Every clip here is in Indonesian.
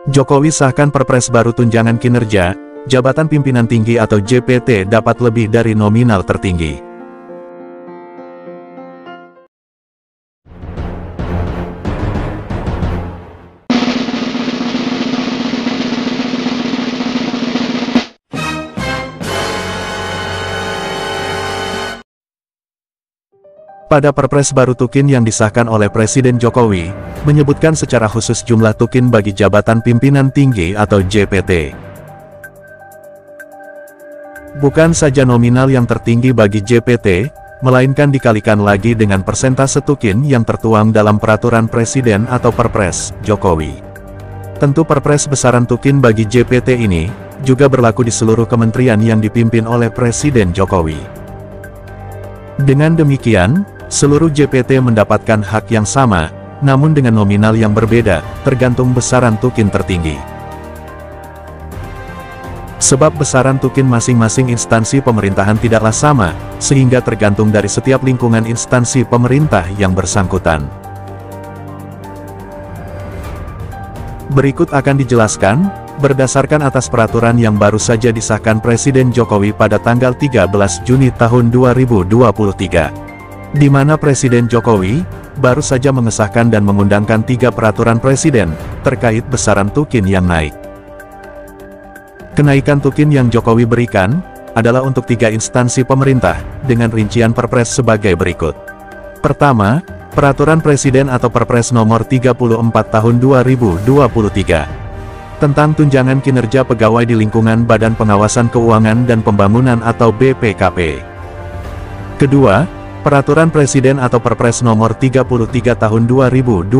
Jokowi sahkan Perpres baru tunjangan kinerja, jabatan pimpinan tinggi atau JPT dapat lebih dari nominal tertinggi. Pada Perpres baru Tukin yang disahkan oleh Presiden Jokowi, menyebutkan secara khusus jumlah Tukin bagi jabatan pimpinan tinggi atau JPT. Bukan saja nominal yang tertinggi bagi JPT, melainkan dikalikan lagi dengan persentase Tukin yang tertuang dalam Peraturan Presiden atau Perpres Jokowi. Tentu Perpres besaran Tukin bagi JPT ini, juga berlaku di seluruh kementerian yang dipimpin oleh Presiden Jokowi. Dengan demikian, seluruh JPT mendapatkan hak yang sama, namun dengan nominal yang berbeda, tergantung besaran Tukin tertinggi. Sebab besaran Tukin masing-masing instansi pemerintahan tidaklah sama, sehingga tergantung dari setiap lingkungan instansi pemerintah yang bersangkutan. Berikut akan dijelaskan, berdasarkan atas peraturan yang baru saja disahkan Presiden Jokowi pada tanggal 13 Juni tahun 2023. Di mana Presiden Jokowi baru saja mengesahkan dan mengundangkan 3 peraturan presiden terkait besaran Tukin yang naik. Kenaikan Tukin yang Jokowi berikan adalah untuk 3 instansi pemerintah dengan rincian Perpres sebagai berikut. Pertama, Peraturan Presiden atau Perpres nomor 34 tahun 2023 tentang tunjangan kinerja pegawai di lingkungan Badan Pengawasan Keuangan dan Pembangunan atau BPKP. Kedua, Peraturan Presiden atau Perpres nomor 33 tahun 2023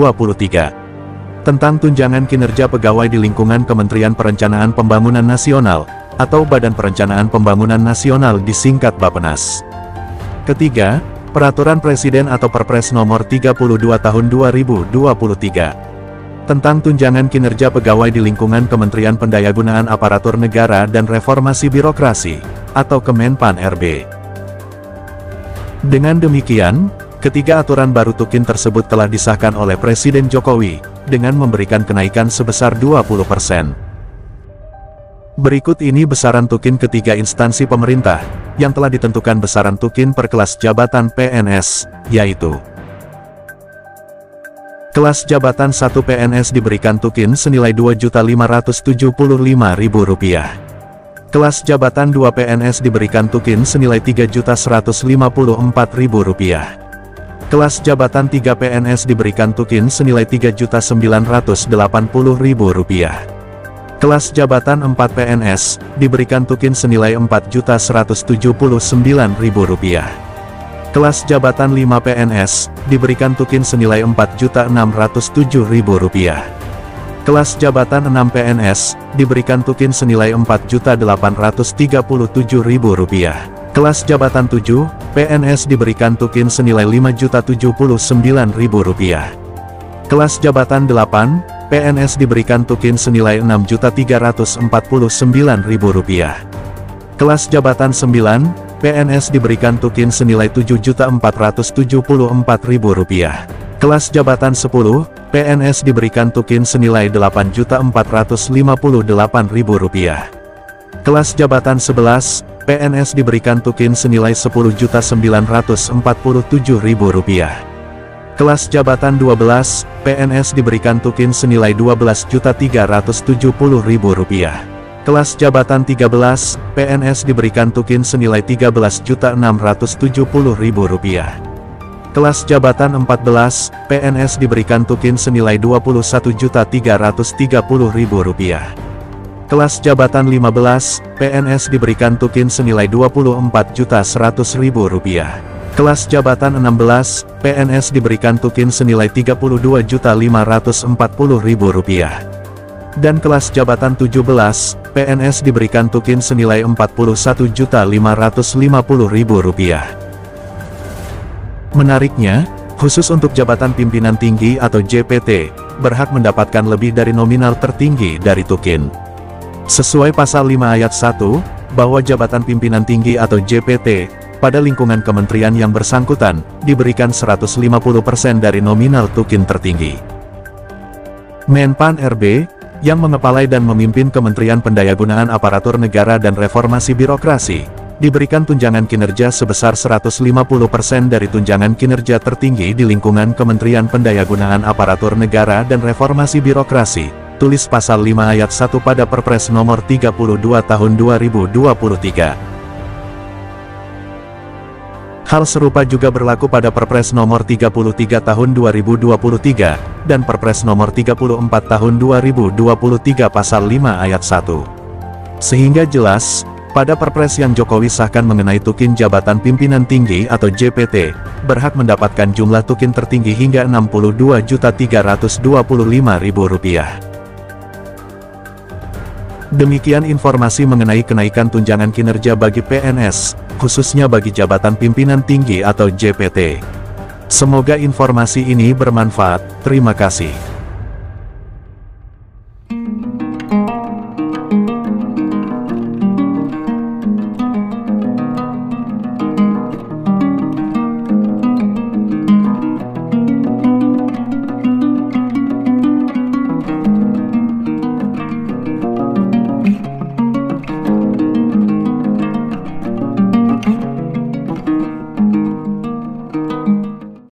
tentang tunjangan kinerja pegawai di lingkungan Kementerian Perencanaan Pembangunan Nasional atau Badan Perencanaan Pembangunan Nasional disingkat Bappenas. Ketiga, Peraturan Presiden atau Perpres nomor 32 tahun 2023 tentang tunjangan kinerja pegawai di lingkungan Kementerian Pendayagunaan Aparatur Negara dan Reformasi Birokrasi atau Kemenpan RB. Dengan demikian, ketiga aturan baru Tukin tersebut telah disahkan oleh Presiden Jokowi, dengan memberikan kenaikan sebesar 20%. Berikut ini besaran Tukin ketiga instansi pemerintah, yang telah ditentukan besaran Tukin per kelas jabatan PNS, yaitu kelas jabatan 1 PNS diberikan Tukin senilai Rp2.575.000. Kelas jabatan 2 PNS diberikan Tukin senilai Rp3.154.000. Kelas jabatan 3 PNS diberikan Tukin senilai Rp3.980.000. Kelas jabatan 4 PNS diberikan Tukin senilai Rp4.179.000. Kelas jabatan 5 PNS diberikan Tukin senilai Rp4.607.000. Kelas jabatan 6 PNS diberikan Tukin senilai Rp4.837.000. Kelas jabatan 7 PNS diberikan Tukin senilai Rp5.079.000. Kelas jabatan 8 PNS diberikan Tukin senilai Rp6.349.000. Kelas jabatan 9 PNS diberikan Tukin senilai Rp7.474.000. Kelas jabatan 10 PNS diberikan Tukin senilai Rp8.458.000. Kelas jabatan 11 PNS diberikan Tukin senilai Rp10.947.000. Kelas jabatan 12 PNS diberikan Tukin senilai Rp12.370.000. Kelas jabatan 13 PNS diberikan Tukin senilai Rp13.670.000. Kelas jabatan 14 PNS diberikan Tukin senilai Rp21.330.000. Kelas jabatan 15 PNS diberikan Tukin senilai Rp24.100.000. Kelas jabatan 16 PNS diberikan Tukin senilai Rp32.540.000. Dan kelas jabatan 17 PNS diberikan Tukin senilai Rp41.550.000. Menariknya, khusus untuk jabatan pimpinan tinggi atau JPT, berhak mendapatkan lebih dari nominal tertinggi dari Tukin. Sesuai pasal 5 ayat 1, bahwa jabatan pimpinan tinggi atau JPT, pada lingkungan kementerian yang bersangkutan, diberikan 150% dari nominal Tukin tertinggi. Menpan RB, yang mengepalai dan memimpin Kementerian Pendayagunaan Aparatur Negara dan Reformasi Birokrasi, diberikan tunjangan kinerja sebesar 150% dari tunjangan kinerja tertinggi di lingkungan Kementerian Pendayagunaan Aparatur Negara dan Reformasi Birokrasi, tulis pasal 5 ayat 1 pada Perpres nomor 32 tahun 2023. Hal serupa juga berlaku pada Perpres nomor 33 tahun 2023, dan Perpres nomor 34 tahun 2023 pasal 5 ayat 1. Sehingga jelas, pada Perpres yang Jokowi sahkan mengenai tukin jabatan pimpinan tinggi atau JPT, berhak mendapatkan jumlah tukin tertinggi hingga Rp62.325.000. Demikian informasi mengenai kenaikan tunjangan kinerja bagi PNS, khususnya bagi jabatan pimpinan tinggi atau JPT. Semoga informasi ini bermanfaat. Terima kasih.